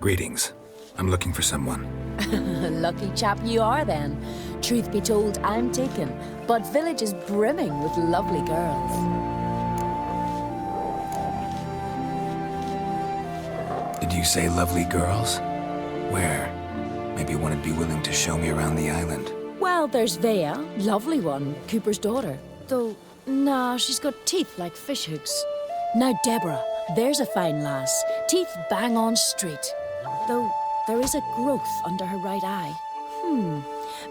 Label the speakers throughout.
Speaker 1: Greetings. I'm looking for someone.
Speaker 2: Lucky chap you are then. Truth be told, I'm taken, but village is brimming with lovely girls.
Speaker 1: Did you say lovely girls? Where? Maybe one would be willing to show me around the island.
Speaker 2: Well, there's Vea, lovely one, Cooper's daughter. Though, nah, she's got teeth like fishhooks. Now Deborah, there's a fine lass, teeth bang on straight. Though, there is a growth under her right eye.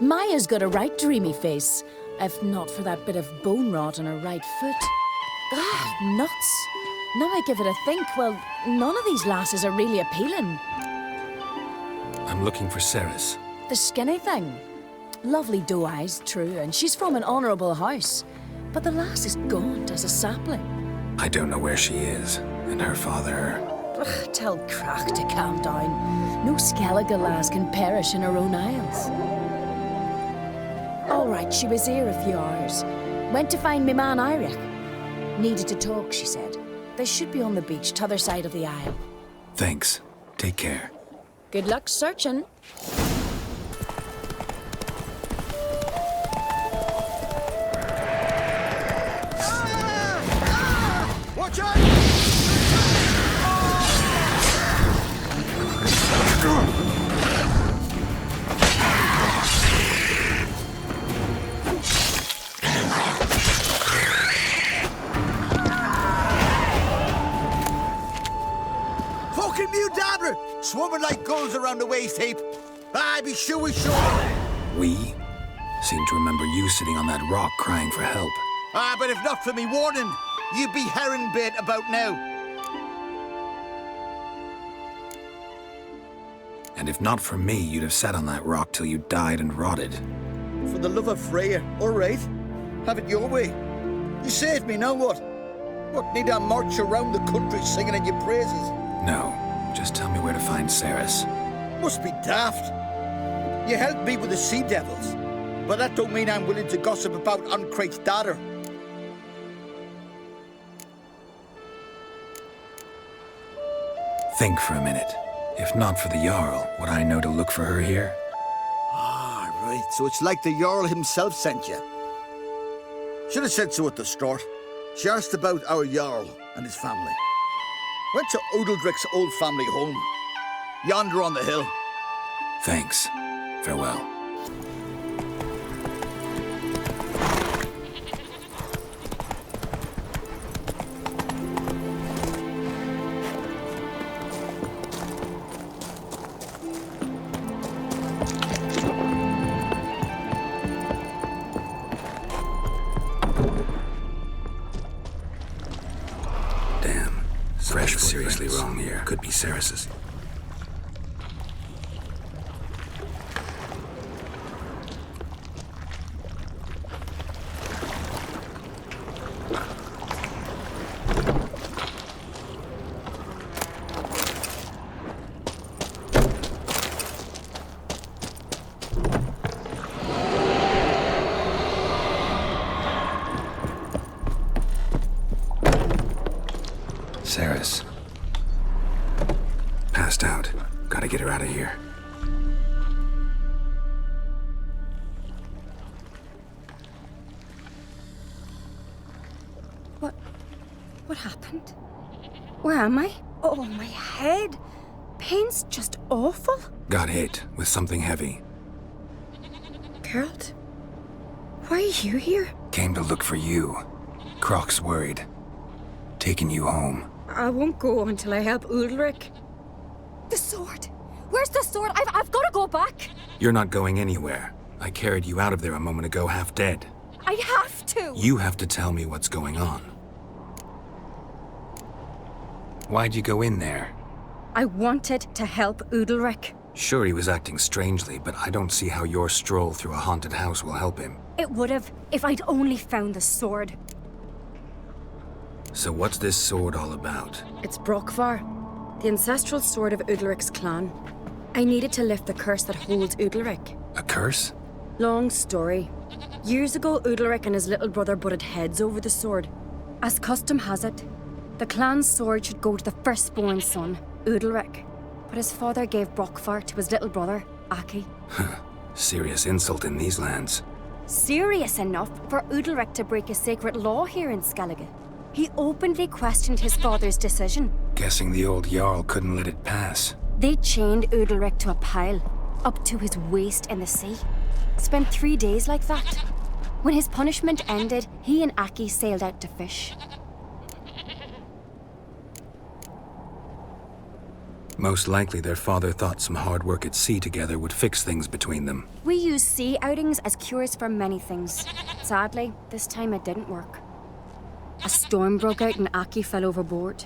Speaker 2: Maya's got a right dreamy face, if not for that bit of bone rot on her right foot. Ah, nuts. Now I give it a think, well, none of these lasses are really appealing.
Speaker 1: I'm looking for Cerys.
Speaker 2: The skinny thing. Lovely doe eyes, true, and she's from an honourable house. But the lass is gaunt as a sapling.
Speaker 1: I don't know where she is, and her father...
Speaker 2: Ugh, tell Crack to calm down. No Skellige lass can perish in her own isles. All right, she was here a few hours. Went to find me man Heir. Needed to talk, she said. They should be on the beach, t'other side of the isle.
Speaker 1: Thanks. Take care.
Speaker 2: Good luck searching.
Speaker 3: Watch out! Fucking mute dabber! Swarming like gulls around the waist heap. Aye, be sure we sure.
Speaker 1: We? Seem to remember you sitting on that rock crying for help.
Speaker 3: Aye, but if not for me warning, you'd be herring bait about now.
Speaker 1: And if not for me, you'd have sat on that rock till you died and rotted.
Speaker 3: For the love of Freya, all right. Have it your way. You saved me, now what? What, need I march around the country singing in your praises?
Speaker 1: No, just tell me where to find Cerys.
Speaker 3: Must be daft. You helped me with the sea devils, but that don't mean I'm willing to gossip about Uncrate's daughter.
Speaker 1: Think for a minute. If not for the Jarl, would I know to look for her here?
Speaker 3: Ah, right. So it's like the Jarl himself sent you. Should have said so at the start. She asked about our Jarl and his family. Went to Odeldrick's old family home. Yonder on the hill.
Speaker 1: Thanks. Farewell. Damn. Fresh was seriously wrong here. Could be Cerys's. Cerys. Passed out. Gotta get her out of here.
Speaker 4: What happened? Where am I? Oh, my head. Pain's just awful.
Speaker 1: Got hit with something heavy.
Speaker 4: Geralt, why are you here?
Speaker 1: Came to look for you. Croc's worried. Taking you home.
Speaker 4: I won't go until I help Uldrick. The sword! Where's the sword? I've got to go back!
Speaker 1: You're not going anywhere. I carried you out of there a moment ago, half dead.
Speaker 4: I have to!
Speaker 1: You have to tell me what's going on. Why'd you go in there?
Speaker 4: I wanted to help Uldrick.
Speaker 1: Sure, he was acting strangely, but I don't see how your stroll through a haunted house will help him.
Speaker 4: It would have if I'd only found the sword.
Speaker 1: So what's this sword all about?
Speaker 4: It's Brokvar, the ancestral sword of Uldric's clan. I needed to lift the curse that holds Uldrick.
Speaker 1: A curse?
Speaker 4: Long story. Years ago, Uldrick and his little brother butted heads over the sword. As custom has it, the clan's sword should go to the firstborn son, Uldrick. but his father gave Brockvar to his little brother, Aki.
Speaker 1: Serious insult in these lands.
Speaker 4: Serious enough for Udalric to break a sacred law here in Skellige. He openly questioned his father's decision.
Speaker 1: Guessing the old Jarl couldn't let it pass.
Speaker 4: They chained Udalric to a pile, up to his waist in the sea. Spent 3 days like that. When his punishment ended, he and Aki sailed out to fish.
Speaker 1: Most likely their father thought some hard work at sea together would fix things between them.
Speaker 4: We use sea outings as cures for many things. Sadly, this time it didn't work. A storm broke out and Aki fell overboard.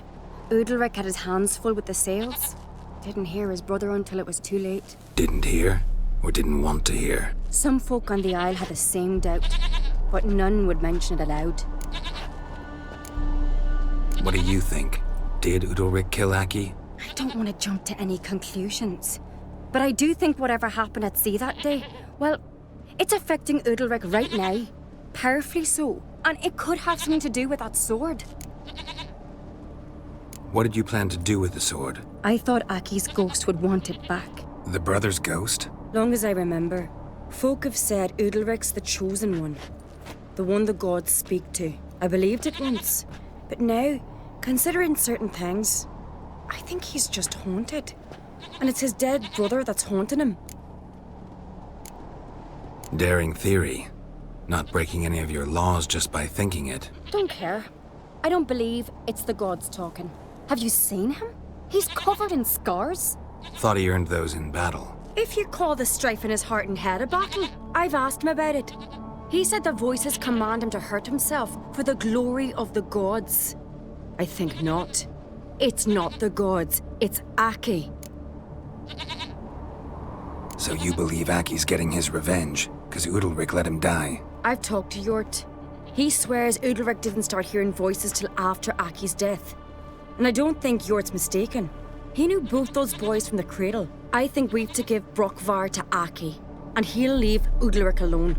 Speaker 4: Udalric had his hands full with the sails. Didn't hear his brother until it was too late.
Speaker 1: Didn't hear? Or didn't want to hear?
Speaker 4: Some folk on the Isle had the same doubt, but none would mention it aloud.
Speaker 1: What do you think? Did Udalric kill Aki?
Speaker 4: I don't want to jump to any conclusions, but I do think whatever happened at sea that day, well, it's affecting Udalric right now. Powerfully so, and it could have something to do with that sword.
Speaker 1: What did you plan to do with the sword?
Speaker 4: I thought Aki's ghost would want it back.
Speaker 1: The brother's ghost?
Speaker 4: Long as I remember, folk have said Udalric's the chosen one. The one the gods speak to. I believed it once, but now, considering certain things, I think he's just haunted. And it's his dead brother that's haunting him.
Speaker 1: Daring theory. Not breaking any of your laws just by thinking it.
Speaker 4: Don't care. I don't believe it's the gods talking. Have you seen him? He's covered in scars.
Speaker 1: Thought he earned those in battle.
Speaker 4: If you call the strife in his heart and head a battle, I've asked him about it. He said the voices command him to hurt himself for the glory of the gods. I think not. It's not the gods, it's Aki.
Speaker 1: So you believe Aki's getting his revenge, because Udalric let him die?
Speaker 4: I've talked to Yort. He swears Udalric didn't start hearing voices till after Aki's death. And I don't think Yort's mistaken. He knew both those boys from the cradle. I think we've to give Brockvar to Aki, and he'll leave Udalric alone.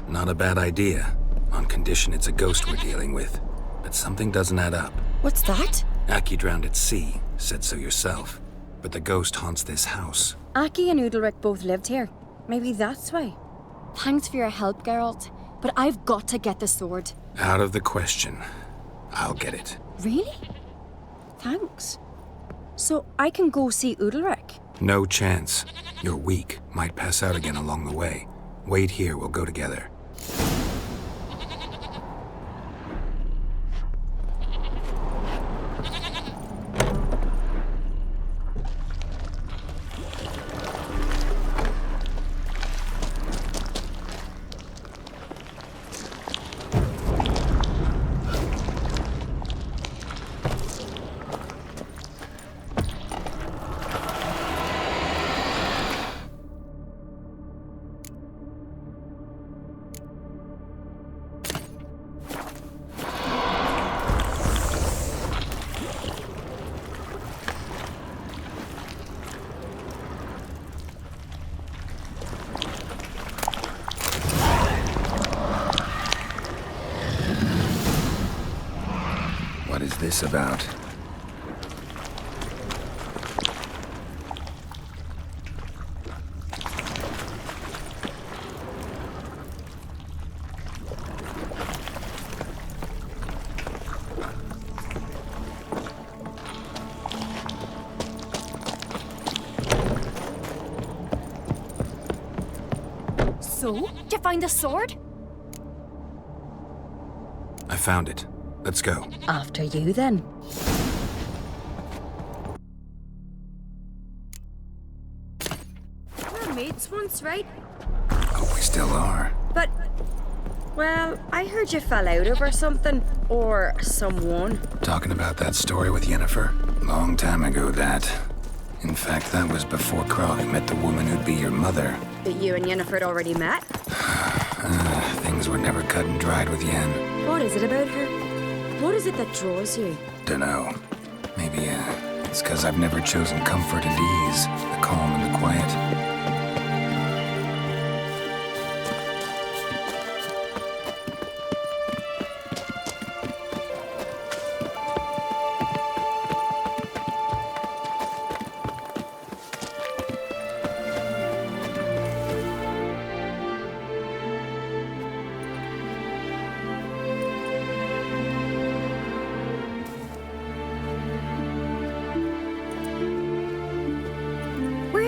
Speaker 1: Not a bad idea, on condition it's a ghost we're dealing with. But something doesn't add up.
Speaker 4: What's that?
Speaker 1: Aki drowned at sea, said so yourself. But the ghost haunts this house.
Speaker 4: Aki and Udalric both lived here. Maybe that's why. Thanks for your help, Geralt, but I've got to get the sword.
Speaker 1: Out of the question. I'll get it.
Speaker 4: Really? Thanks. So I can go see Udalric?
Speaker 1: No chance. You're weak. Might pass out again along the way. Wait here, we'll go together. What is this about?
Speaker 4: So? Did you find the sword?
Speaker 1: I found it. Let's go.
Speaker 4: After you, then. We were mates once, right?
Speaker 1: Oh, we still are.
Speaker 4: But, well, I heard you fell out over something. Or someone.
Speaker 1: Talking about that story with Yennefer? Long time ago, that. In fact, that was before Krog met the woman who'd be your mother.
Speaker 4: That you and Yennefer had already met?
Speaker 1: Things were never cut and dried with Yen.
Speaker 4: What is it about her? What is it that draws you?
Speaker 1: Dunno. Maybe, it's 'cause I've never chosen comfort and ease, the calm and the quiet.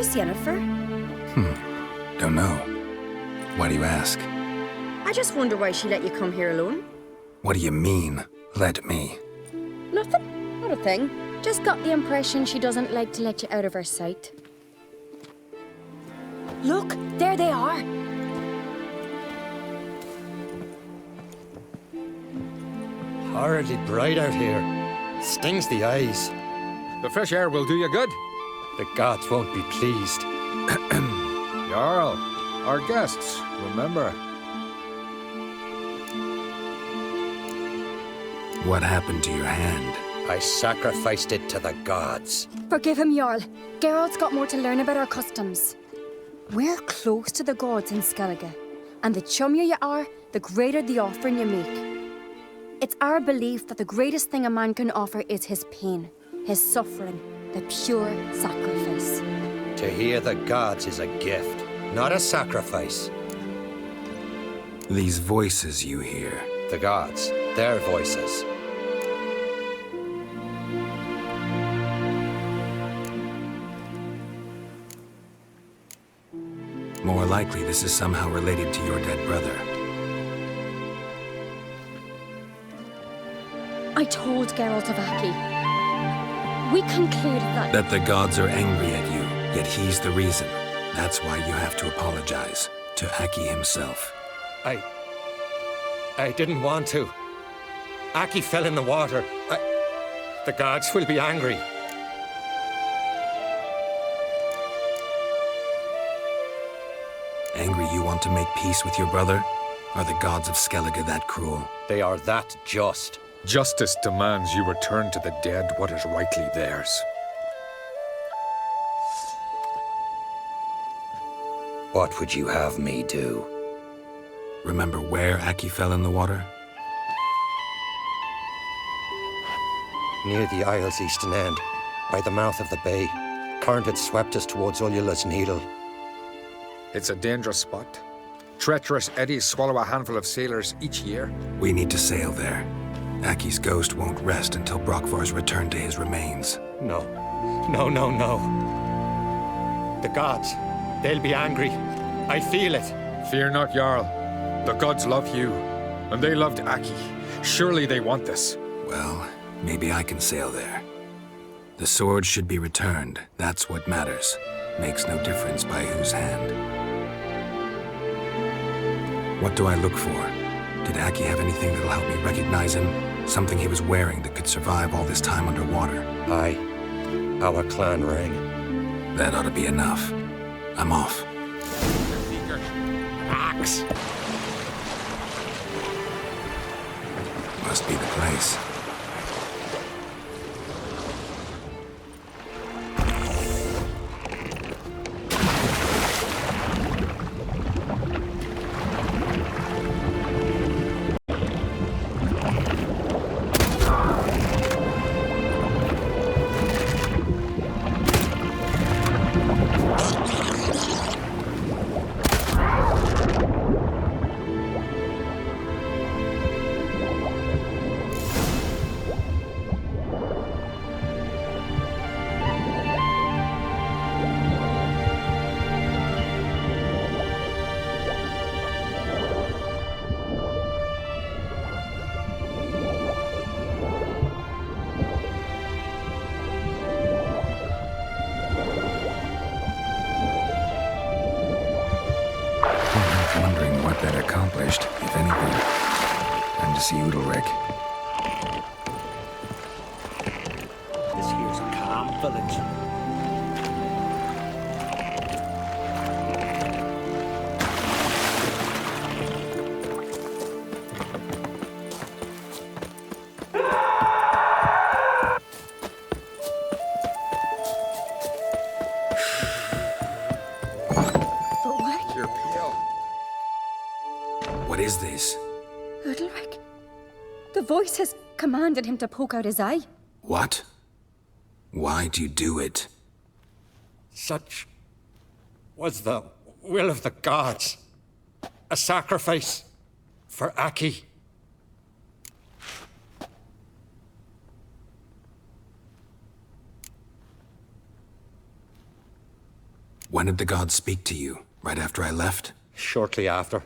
Speaker 4: Where's Yennefer?
Speaker 1: Don't know. Why do you ask?
Speaker 4: I just wonder why she let you come here alone.
Speaker 1: What do you mean, let me?
Speaker 4: Nothing. Not a thing. Just got the impression she doesn't like to let you out of her sight. Look, there they are.
Speaker 5: Horribly bright out here. Stings the eyes.
Speaker 6: The fresh air will do you good.
Speaker 5: The gods won't be pleased.
Speaker 6: Jarl, our guests, remember.
Speaker 1: What happened to your hand?
Speaker 5: I sacrificed it to the gods.
Speaker 4: Forgive him, Jarl. Geralt's got more to learn about our customs. We're close to the gods in Skellige, and the chummier you are, the greater the offering you make. It's our belief that the greatest thing a man can offer is his pain, his suffering, the pure sacrifice.
Speaker 5: To hear the gods is a gift, not a sacrifice.
Speaker 1: These voices you hear.
Speaker 5: The gods, their voices.
Speaker 1: More likely this is somehow related to your dead brother.
Speaker 4: I told Geralt of Aki. We concluded that...
Speaker 1: That the gods are angry at you, yet he's the reason. That's why you have to apologize to Aki himself.
Speaker 5: I didn't want to. Aki fell in the water. The gods will be angry.
Speaker 1: Angry you want to make peace with your brother? Are the gods of Skellige that cruel?
Speaker 5: They are that just.
Speaker 6: Justice demands you return to the dead what is rightly theirs.
Speaker 5: What would you have me do?
Speaker 1: Remember where Aki fell in the water?
Speaker 5: Near the Isle's eastern end, by the mouth of the bay. Current had swept us towards Ullula's Needle.
Speaker 6: It's a dangerous spot. Treacherous eddies swallow a handful of sailors each year.
Speaker 1: We need to sail there. Aki's ghost won't rest until Brokvar's returned to his remains.
Speaker 5: No. No, no, no. The gods, they'll be angry. I feel it.
Speaker 6: Fear not, Jarl. The gods love you, and they loved Aki. Surely they want this.
Speaker 1: Well, maybe I can sail there. The sword should be returned. That's what matters. Makes no difference by whose hand. What do I look for? Did Aki have anything that'll help me recognize him? Something he was wearing that could survive all this time underwater?
Speaker 5: Aye. Our clan ring.
Speaker 1: That ought to be enough. I'm off.
Speaker 5: Axe!
Speaker 1: Must be the place. Wondering what that accomplished, if anything. Time to see Udalric.
Speaker 3: This here's a calm village.
Speaker 4: But why?
Speaker 6: You're pale.
Speaker 1: What is this?
Speaker 4: Udalric? The voice has commanded him to poke out his eye.
Speaker 1: What? Why'd you do it?
Speaker 5: Such was the will of the gods. A sacrifice for Aki.
Speaker 1: When did the gods speak to you? Right after I left?
Speaker 5: Shortly after.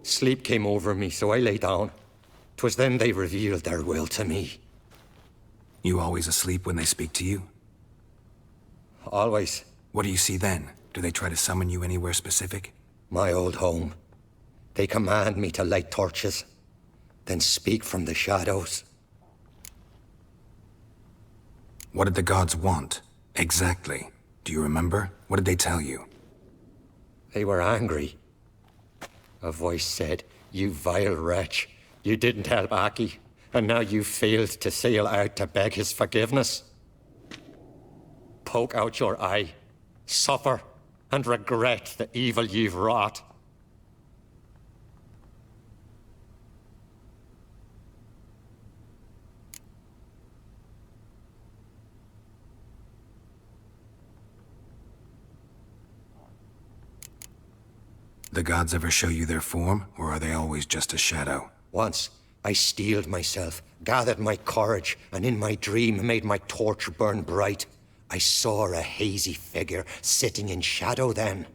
Speaker 5: Sleep came over me, so I lay down. 'Twas then they revealed their will to me.
Speaker 1: You always asleep when they speak to you?
Speaker 5: Always.
Speaker 1: What do you see then? Do they try to summon you anywhere specific?
Speaker 5: My old home. They command me to light torches, then speak from the shadows.
Speaker 1: What did the gods want? Exactly. Do you remember? What did they tell you?
Speaker 5: They were angry. A voice said, "You vile wretch. You didn't help Aki, and now you failed to sail out to beg his forgiveness. Poke out your eye, suffer, and regret the evil you've wrought."
Speaker 1: The gods ever show you their form, or are they always just a shadow?
Speaker 5: Once, I steeled myself, gathered my courage, and in my dream made my torch burn bright. I saw a hazy figure sitting in shadow then.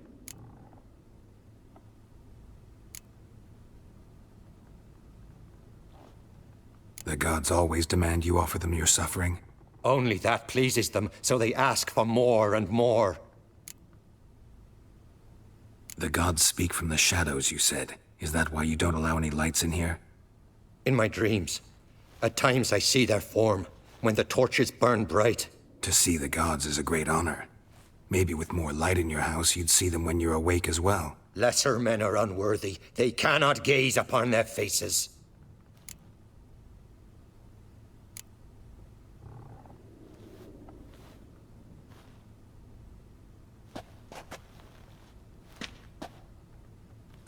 Speaker 1: The gods always demand you offer them your suffering?
Speaker 5: Only that pleases them, so they ask for more and more.
Speaker 1: The gods speak from the shadows, you said. Is that why you don't allow any lights in here?
Speaker 5: In my dreams, at times I see their form, when the torches burn bright.
Speaker 1: To see the gods is a great honor. Maybe with more light in your house, you'd see them when you're awake as well.
Speaker 5: Lesser men are unworthy. They cannot gaze upon their faces.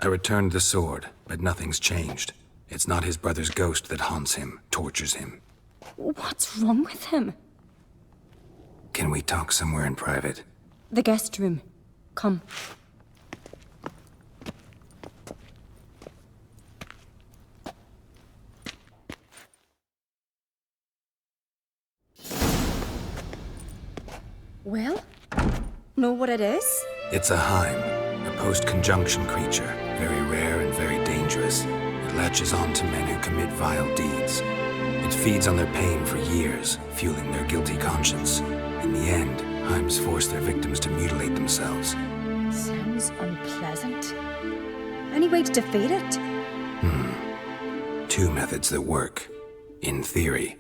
Speaker 1: I returned the sword, but nothing's changed. It's not his brother's ghost that haunts him, tortures him.
Speaker 4: What's wrong with him?
Speaker 1: Can we talk somewhere in private?
Speaker 4: The guest room. Come. Well, know what it is?
Speaker 1: It's a Heim, a post-conjunction creature, very rare and very dangerous. It latches on to men who commit vile deeds. It feeds on their pain for years, fueling their guilty conscience. In the end, Heims force their victims to mutilate themselves.
Speaker 4: Sounds unpleasant. Any way to defeat it?
Speaker 1: Two methods that work, in theory.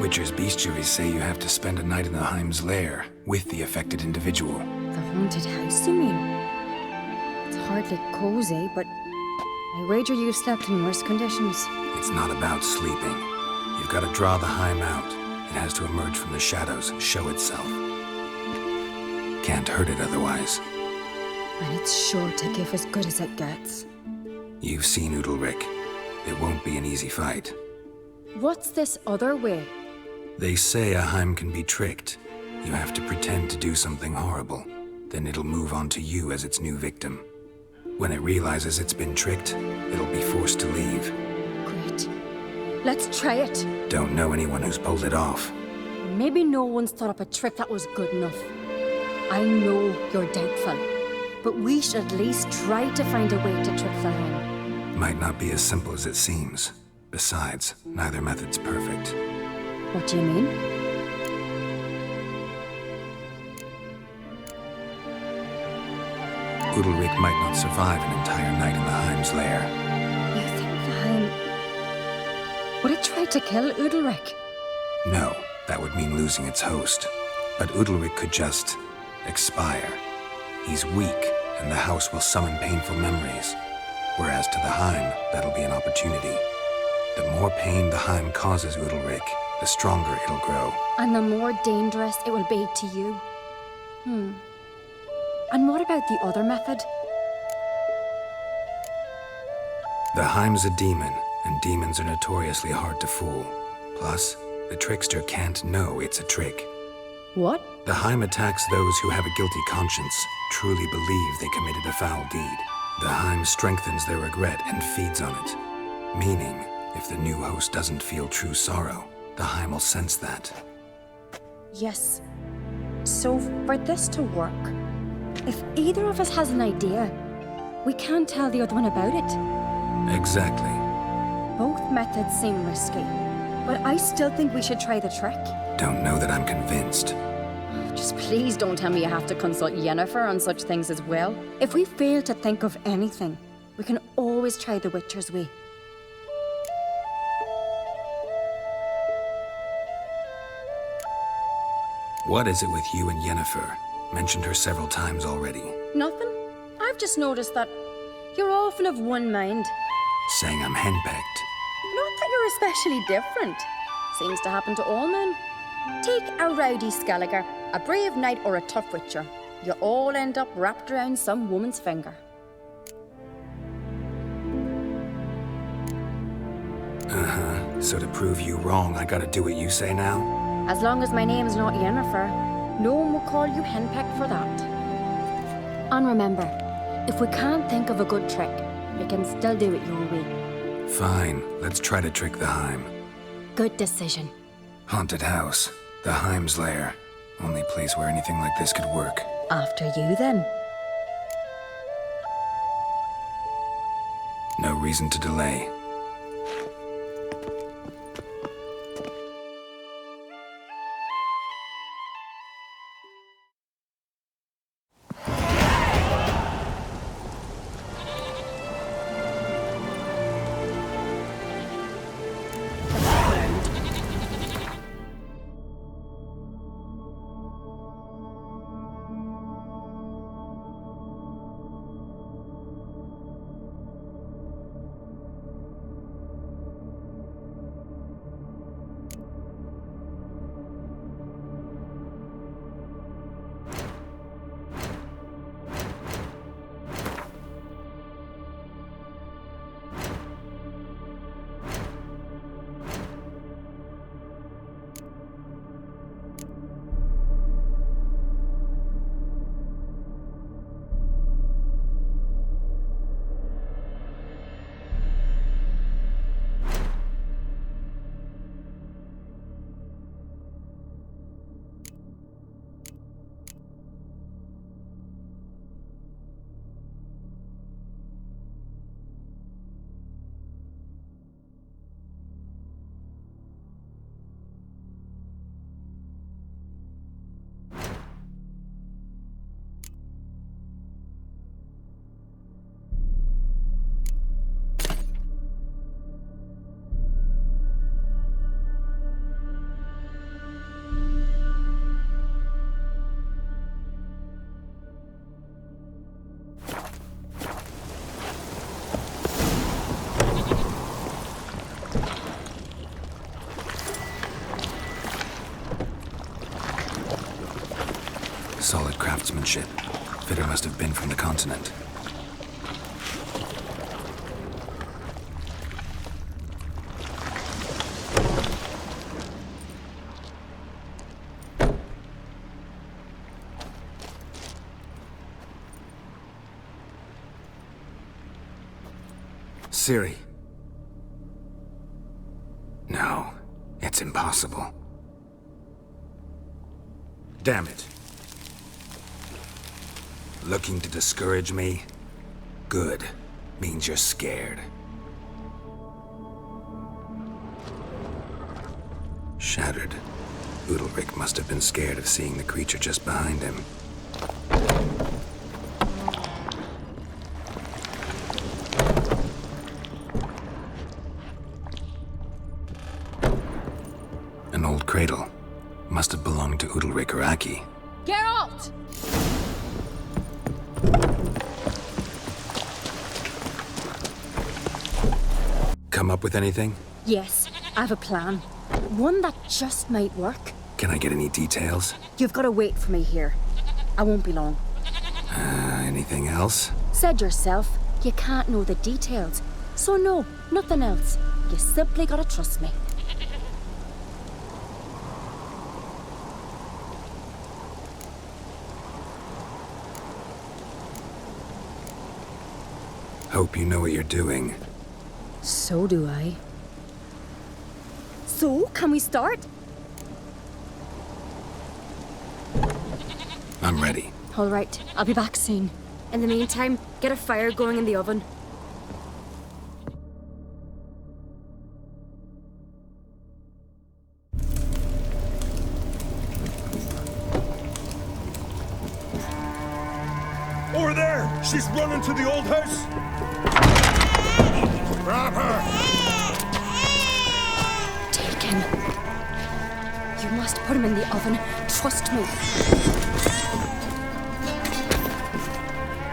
Speaker 1: Witcher's bestiaries say you have to spend a night in the Heim's lair with the affected individual.
Speaker 4: The haunted house, you mean? It's hardly cozy, but I wager you've slept in worse conditions.
Speaker 1: It's not about sleeping. You've got to draw the Heim out. It has to emerge from the shadows, show itself. Can't hurt it otherwise.
Speaker 4: And it's sure to give as good as it gets.
Speaker 1: You've seen Udalric. It won't be an easy fight.
Speaker 4: What's this other way?
Speaker 1: They say a Heim can be tricked. You have to pretend to do something horrible. Then it'll move on to you as its new victim. When it realizes it's been tricked, it'll be forced to leave.
Speaker 4: Great. Let's try it.
Speaker 1: Don't know anyone who's pulled it off.
Speaker 4: Maybe no one's thought up a trick that was good enough. I know you're doubtful, but we should at least try to find a way to trick the Heim.
Speaker 1: Might not be as simple as it seems. Besides, neither method's perfect.
Speaker 4: What do you mean?
Speaker 1: Udalric might not survive an entire night in the Heim's lair.
Speaker 4: You think the Heim... Would it try to kill Udalric?
Speaker 1: No, that would mean losing its host. But Udalric could just expire. He's weak, and the house will summon painful memories. Whereas to the Heim, that'll be an opportunity. The more pain the Heim causes Udalric, the stronger it'll grow.
Speaker 4: And the more dangerous it will be to you. And what about the other method?
Speaker 1: The Heim's a demon, and demons are notoriously hard to fool. Plus, the trickster can't know it's a trick.
Speaker 4: What?
Speaker 1: The Heim attacks those who have a guilty conscience, truly believe they committed a foul deed. The Heim strengthens their regret and feeds on it. Meaning, if the new host doesn't feel true sorrow, the Heim will sense that.
Speaker 4: Yes. So, for this to work, if either of us has an idea, we can't tell the other one about it.
Speaker 1: Exactly.
Speaker 4: Both methods seem risky, but I still think we should try the trick.
Speaker 1: Don't know that I'm convinced.
Speaker 4: Just please don't tell me you have to consult Yennefer on such things as well. If we fail to think of anything, we can always try the Witcher's way.
Speaker 1: What is it with you and Yennefer? Mentioned her several times already.
Speaker 4: Nothing. I've just noticed that you're often of one mind.
Speaker 1: Saying I'm henpecked.
Speaker 4: Not that you're especially different. Seems to happen to all men. Take a rowdy Skellige, a brave knight or a tough witcher. You all end up wrapped around some woman's finger.
Speaker 1: Uh-huh. So to prove you wrong, I gotta do what you say now?
Speaker 4: As long as my name's not Yennefer, no one will call you henpecked for that. And remember, if we can't think of a good trick, we can still do it your way.
Speaker 1: Fine, let's try to trick the Heim.
Speaker 4: Good decision.
Speaker 1: Haunted house. The Heim's lair. Only place where anything like this could work.
Speaker 4: After you, then.
Speaker 1: No reason to delay. Solid craftsmanship. Fitter must have been from the continent. Cerys. No, it's impossible. Damn it. Looking to discourage me? Good. Means you're scared. Shattered. Udalryk must have been scared of seeing the creature just behind him. An old cradle. Must have belonged to Udalryk or Aki.
Speaker 2: Geralt!
Speaker 1: Come up with anything?
Speaker 4: Yes, I have a plan. One that just might work.
Speaker 1: Can I get any details?
Speaker 4: You've got to wait for me here. I won't be long.
Speaker 1: Anything else?
Speaker 4: Said yourself, you can't know the details. So no, nothing else. You simply gotta trust me.
Speaker 1: Hope you know what you're doing.
Speaker 4: So do I. So, can we start?
Speaker 1: I'm ready.
Speaker 4: All right, I'll be back soon. In the meantime, get a fire going in the oven.
Speaker 7: Over there! She's running to the old house!
Speaker 6: Grab her!
Speaker 4: Take him. You must put him in the oven. Trust me.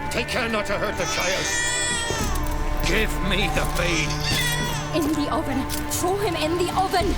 Speaker 5: Take care not to hurt the child. Give me the babe.
Speaker 4: In the oven. Throw him in the oven.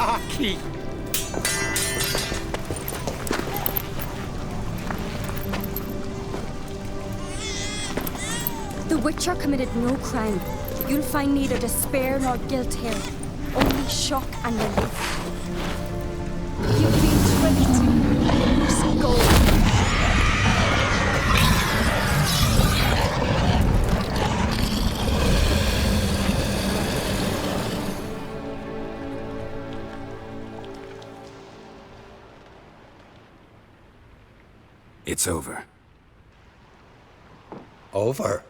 Speaker 5: Aki!
Speaker 4: The Witcher committed no crime. You'll find neither despair nor guilt here. Only shock and relief. You've been tricked. Loose gold.
Speaker 1: It's over.
Speaker 5: Over?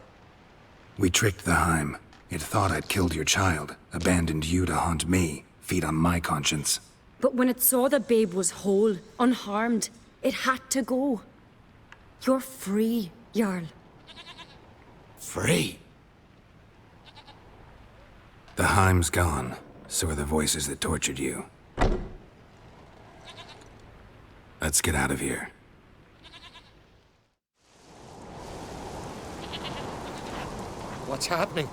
Speaker 1: We tricked the Heim. It thought I'd killed your child, abandoned you to haunt me, feed on my conscience.
Speaker 4: But when it saw the babe was whole, unharmed, it had to go. You're free, Jarl.
Speaker 5: Free?
Speaker 1: The Heim's gone, so are the voices that tortured you. Let's get out of here.
Speaker 5: What's happening?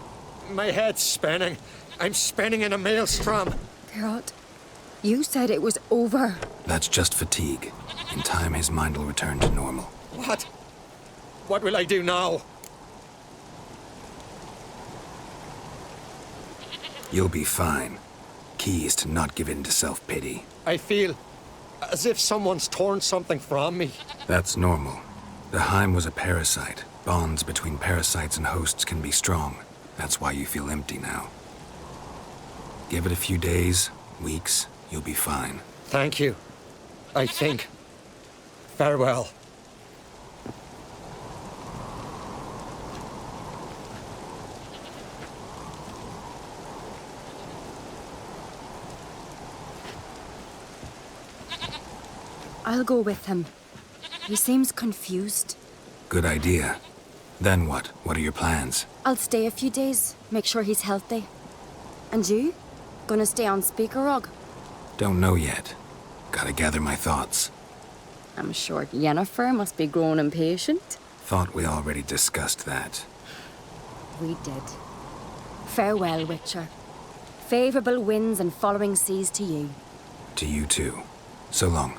Speaker 5: My head's spinning. I'm spinning in a maelstrom.
Speaker 4: Geralt, you said it was over.
Speaker 1: That's just fatigue. In time, his mind will return to normal.
Speaker 5: What? What will I do now?
Speaker 1: You'll be fine. Key is to not give in to self-pity.
Speaker 5: I feel as if someone's torn something from me.
Speaker 1: That's normal. The Heim was a parasite. Bonds between parasites and hosts can be strong. That's why you feel empty now. Give it a few days, weeks, you'll be fine.
Speaker 5: Thank you. I think. Farewell.
Speaker 4: I'll go with him. He seems confused.
Speaker 1: Good idea. Then what? What are your plans?
Speaker 4: I'll stay a few days, make sure he's healthy. And you? Gonna stay on Speaker Rog?
Speaker 1: Don't know yet. Gotta gather my thoughts.
Speaker 4: I'm sure Yennefer must be growing impatient.
Speaker 1: Thought we already discussed that.
Speaker 4: We did. Farewell, Witcher. Favourable winds and following seas to you.
Speaker 1: To you too. So long.